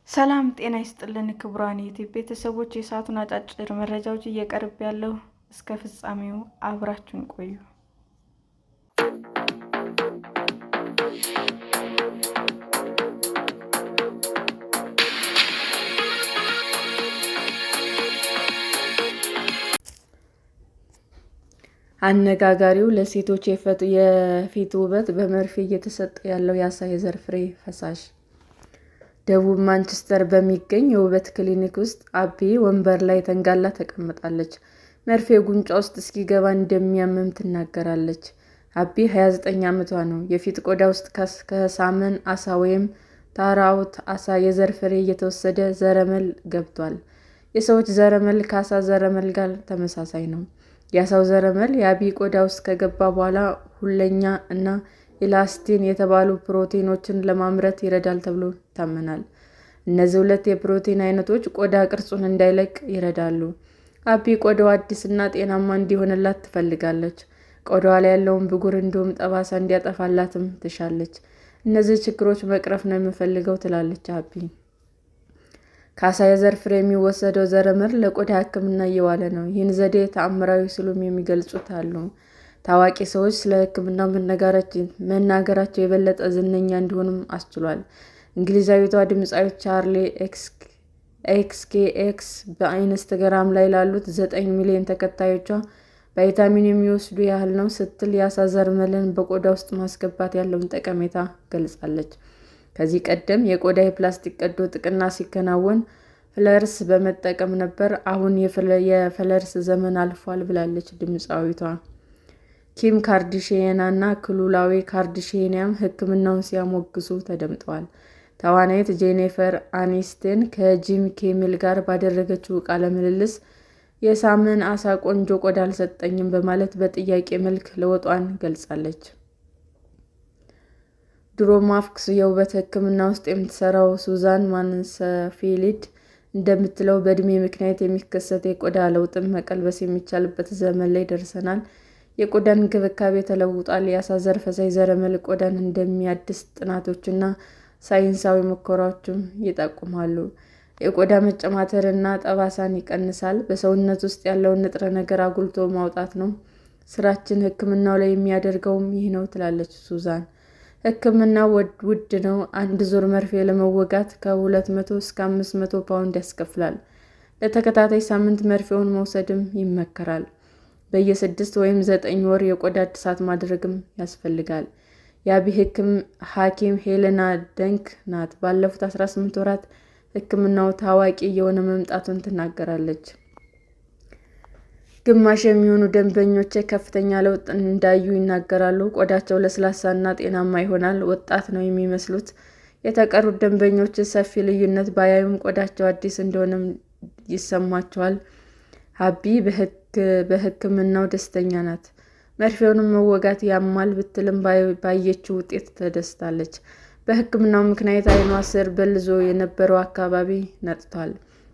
ሰላም ጤና ይስጥልን ክቡራን ዩቲዩብ ቤተሰቦች፣ የሰዓቱን አጫጭር መረጃዎች እየቀርብ ያለው እስከ ፍጻሜው አብራችሁን ቆዩ። አነጋጋሪው ለሴቶች የፊት ውበት በመርፌ እየተሰጠ ያለው የዓሳ የዘር ፍሬ ፈሳሽ። ደቡብ ማንቸስተር በሚገኝ የውበት ክሊኒክ ውስጥ አቢ ወንበር ላይ ተንጋላ ተቀምጣለች። መርፌ ጉንጯ ውስጥ እስኪገባ እንደሚያመም ትናገራለች። አቢ 29 ዓመቷ ነው። የፊት ቆዳ ውስጥ ከሳልመን ዓሳ ወይም ታራውት ዓሳ የዘር ፍሬ እየተወሰደ ዘረመል ገብቷል። የሰዎች ዘረመል ከዓሳ ዘረመል ጋር ተመሳሳይ ነው። የዓሳው ዘረመል የአቢ ቆዳ ውስጥ ከገባ በኋላ ሁለኛ እና ኢላስቲን የተባሉ ፕሮቲኖችን ለማምረት ይረዳል ተብሎ ይታመናል። እነዚህ ሁለት የፕሮቲን አይነቶች ቆዳ ቅርጹን እንዳይለቅ ይረዳሉ። አቢ ቆዳዋ አዲስ እና ጤናማ እንዲሆንላት ትፈልጋለች። ቆዳዋ ላይ ያለውን ብጉር እንዲሁም ጠባሳ እንዲያጠፋላትም ትሻለች። እነዚህ ችግሮች መቅረፍ ነው የምፈልገው ትላለች አቢ። ከዓሳ የዘር ፍሬ የሚወሰደው ዘረመል ለቆዳ ሕክምና እየዋለ ነው። ይህን ዘዴ ተአምራዊ ሲሉም የሚገልጹት አሉ። ታዋቂ ሰዎች ስለ ሕክምናው መናገራቸው የበለጠ ዝነኛ እንዲሆኑም አስችሏል። እንግሊዛዊቷ ድምፃዊት ቻርሊ ኤክስኬኤክስ በኢንስታግራም ላይ ላሉት 9 ሚሊዮን ተከታዮቿ ቫይታሚን የሚወስዱ ያህል ነው ስትል የዓሳ ዘረመልን በቆዳ ውስጥ ማስገባት ያለውን ጠቀሜታ ገልጻለች። ከዚህ ቀደም የቆዳ የፕላስቲክ ቀዶ ጥገና ሲከናወን ፍለርስ በመጠቀም ነበር። አሁን የፍለርስ ዘመን አልፏል ብላለች ድምፃዊቷ። ኪም ካርዳሺያንና ክሎይ ካርዳሺያንም ሕክምናውን ሲያሞግሱ ተደምጠዋል። ተዋናይት ጄኒፈር አኒስቶን ከጂሚ ኪሜል ጋር ባደረገችው ቃለ ምልልስ የሳልመን ዓሳ ቆንጆ ቆዳ አልሰጠኝም በማለት በጥያቄ መልክ ለውጧን ገልጻለች። ድሮማክስ የውበት ሕክምና ውስጥ የምትሰራው ሱዛን ማንሰፊልድ እንደምትለው በዕድሜ ምክንያት የሚከሰት የቆዳ ለውጥን መቀልበስ የሚቻልበት ዘመን ላይ ደርሰናል። የቆዳ እንክብካቤ ተለውጧል። የዓሳ ዘር ፈሳሽ ዘረመል ቆዳን እንደሚያድስ ጥናቶችና ሳይንሳዊ ሙከራዎችም ይጠቁማሉ። የቆዳ መጨማተርና ጠባሳን ይቀንሳል። በሰውነት ውስጥ ያለውን ንጥረ ነገር አጉልቶ ማውጣት ነው ስራችን። ሕክምናው ላይ የሚያደርገውም ይህ ነው ትላለች ሱዛን። ሕክምናው ውድ ነው። አንድ ዙር መርፌ ለመወጋት ከ200 እስከ 500 ፓውንድ ያስከፍላል። ለተከታታይ ሳምንት መርፌውን መውሰድም ይመከራል። በየ6 ወይም 9 ወር የቆዳ እድሳት ማድረግም ያስፈልጋል። የአቢ ሐኪም ሄለና ደንክ ናት። ባለፉት 18 ወራት ሕክምናው ታዋቂ እየሆነ መምጣቱን ትናገራለች። ግማሽ የሚሆኑ ደንበኞቼ ከፍተኛ ለውጥ እንዳዩ ይናገራሉ። ቆዳቸው ለስላሳ እና ጤናማ ይሆናል። ወጣት ነው የሚመስሉት። የተቀሩት ደንበኞች ሰፊ ልዩነት ባያዩም ቆዳቸው አዲስ እንደሆነም ይሰማቸዋል። አቢ በሕክምናው ደስተኛ ናት። መርፌውንም መወጋት ያማል ብትልም ባየችው ውጤት ተደስታለች። በሕክምናው ምክንያት ዓይኗ ስር በልዞ የነበረው አካባቢ ነጥቷል።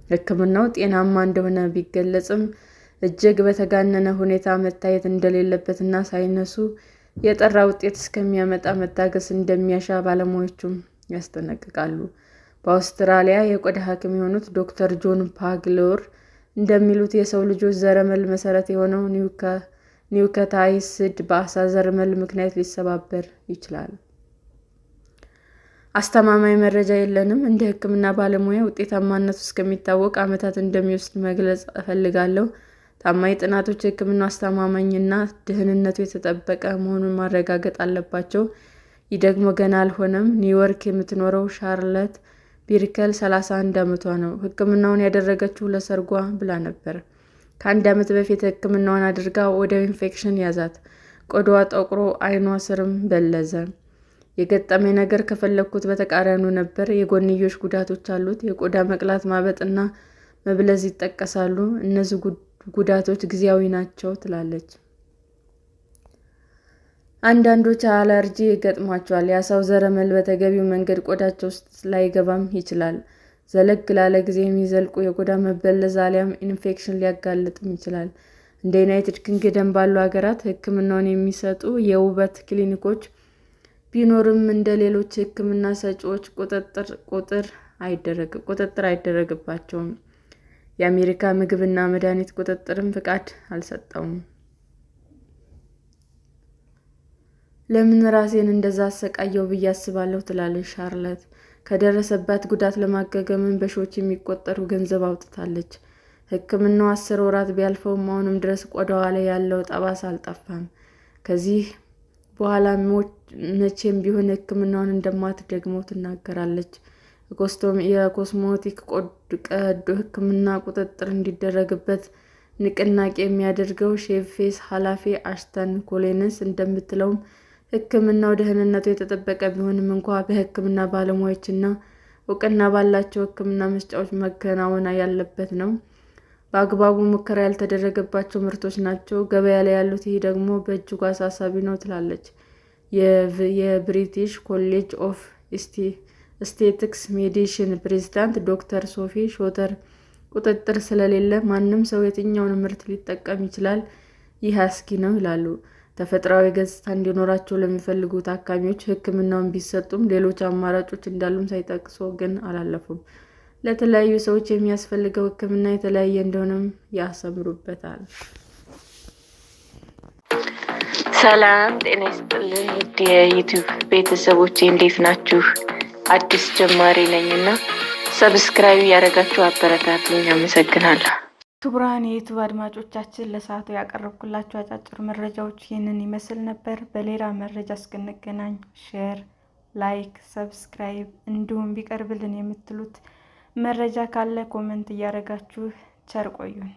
ሕክምናው ጤናማ እንደሆነ ቢገለጽም እጅግ በተጋነነ ሁኔታ መታየት እንደሌለበትና ሳይንሱ የጠራ ውጤት እስከሚያመጣ መታገስ እንደሚያሻ ባለሙያዎቹም ያስጠነቅቃሉ። በአውስትራሊያ የቆዳ ሐኪም የሆኑት ዶክተር ጆን ፓግሎር እንደሚሉት የሰው ልጆች ዘረመል መሰረት የሆነው ኒውክሊዮታይድ በዓሳ ዘረመል ምክንያት ሊሰባበር ይችላል። አስተማማኝ መረጃ የለንም። እንደ ሕክምና ባለሙያ ውጤታማነቱ እስከሚታወቅ ዓመታት እንደሚወስድ መግለጽ እፈልጋለሁ። ታማኝ ጥናቶች ሕክምናው አስተማማኝ እና ደህንነቱ የተጠበቀ መሆኑን ማረጋገጥ አለባቸው። ይህ ደግሞ ገና አልሆነም። ኒውዮርክ የምትኖረው ሻርለት ቢርከል 31 ዓመቷ ነው። ሕክምናውን ያደረገችው ለሰርጓ ብላ ነበር። ከ1 ዓመት በፊት ሕክምናውን አድርጋ ወዲያው ኢንፌክሽን ያዛት። ቆዳዋ ጠቁሮ ዓይኗ ስርም በለዘ። የገጠመኝ ነገር ከፈለግኩት በተቃራኒው ነበር። የጎንዮሽ ጉዳቶች አሉት። የቆዳ መቅላት፣ ማበጥ እና መብለዝ ይጠቀሳሉ። እነዚህ ጉዳቶች ጊዜያዊ ናቸው ትላለች። አንዳንዶች አለርጂ ይገጥማቸዋል። የዓሳው ዘረመል በተገቢው መንገድ ቆዳቸው ውስጥ ላይገባም ይችላል። ዘለግ ላለ ጊዜ የሚዘልቁ የቆዳ መበለዝ አሊያም ኢንፌክሽን ሊያጋልጥም ይችላል። እንደ ዩናይትድ ኪንግደም ባሉ ሀገራት ሕክምናውን የሚሰጡ የውበት ክሊኒኮች ቢኖሩም እንደ ሌሎች ሕክምና ሰጪዎች ቁጥጥር አይደረግባቸውም። የአሜሪካ ምግብና መድኃኒት ቁጥጥርም ፍቃድ አልሰጠውም። ለምን ራሴን እንደዛ አሰቃየሁ ብዬ አስባለሁ ትላለች ሻርለት። ከደረሰባት ጉዳት ለማገገምም በሺዎች የሚቆጠሩ ገንዘብ አውጥታለች። ሕክምናው 10 ወራት ቢያልፈውም አሁንም ድረስ ቆዳዋ ላይ ያለው ጠባሳ አልጠፋም። ከዚህ በኋላ መቼም ቢሆን ሕክምናውን እንደማትደግመው ትናገራለች። የኮስሞቲክ ቀዶ ሕክምና ቁጥጥር እንዲደረግበት ንቅናቄ የሚያደርገው ሼቭ ፌስ ኃላፊ አሽተን ኮሊንስ እንደምትለውም ሕክምናው ደህንነቱ የተጠበቀ ቢሆንም እንኳ በሕክምና ባለሙያዎችና እውቅና ባላቸው ሕክምና መስጫዎች መከናወን ያለበት ነው። በአግባቡ ሙከራ ያልተደረገባቸው ምርቶች ናቸው ገበያ ላይ ያሉት። ይህ ደግሞ በእጅጉ አሳሳቢ ነው ትላለች። የብሪቲሽ ኮሌጅ ኦፍ ኤስቴቲክስ ሜዲሲን ፕሬዝዳንት ዶክተር ሶፊ ሾተር ቁጥጥር ስለሌለ ማንም ሰው የትኛውንም ምርት ሊጠቀም ይችላል፣ ይህ አስጊ ነው ይላሉ። ተፈጥሯዊ ገጽታ እንዲኖራቸው ለሚፈልጉ ታካሚዎች ሕክምናውን ቢሰጡም ሌሎች አማራጮች እንዳሉም ሳይጠቅሱ ግን አላለፉም። ለተለያዩ ሰዎች የሚያስፈልገው ሕክምና የተለያየ እንደሆነም ያሰምሩበታል። ሰላም ጤና ይስጥልን ውድ የዩቲዩብ ቤተሰቦቼ እንዴት ናችሁ? አዲስ ጀማሪ ነኝና ሰብስክራይብ ያደረጋችሁ አበረታቱኝ። አመሰግናለሁ። ክቡራን የዩቲዩብ አድማጮቻችን ለሰዓቱ ያቀረብኩላችሁ አጫጭር መረጃዎች ይህንን ይመስል ነበር። በሌላ መረጃ እስክንገናኝ ሼር፣ ላይክ፣ ሰብስክራይብ እንዲሁም ቢቀርብልን የምትሉት መረጃ ካለ ኮሜንት እያደረጋችሁ ቸር ቆዩን።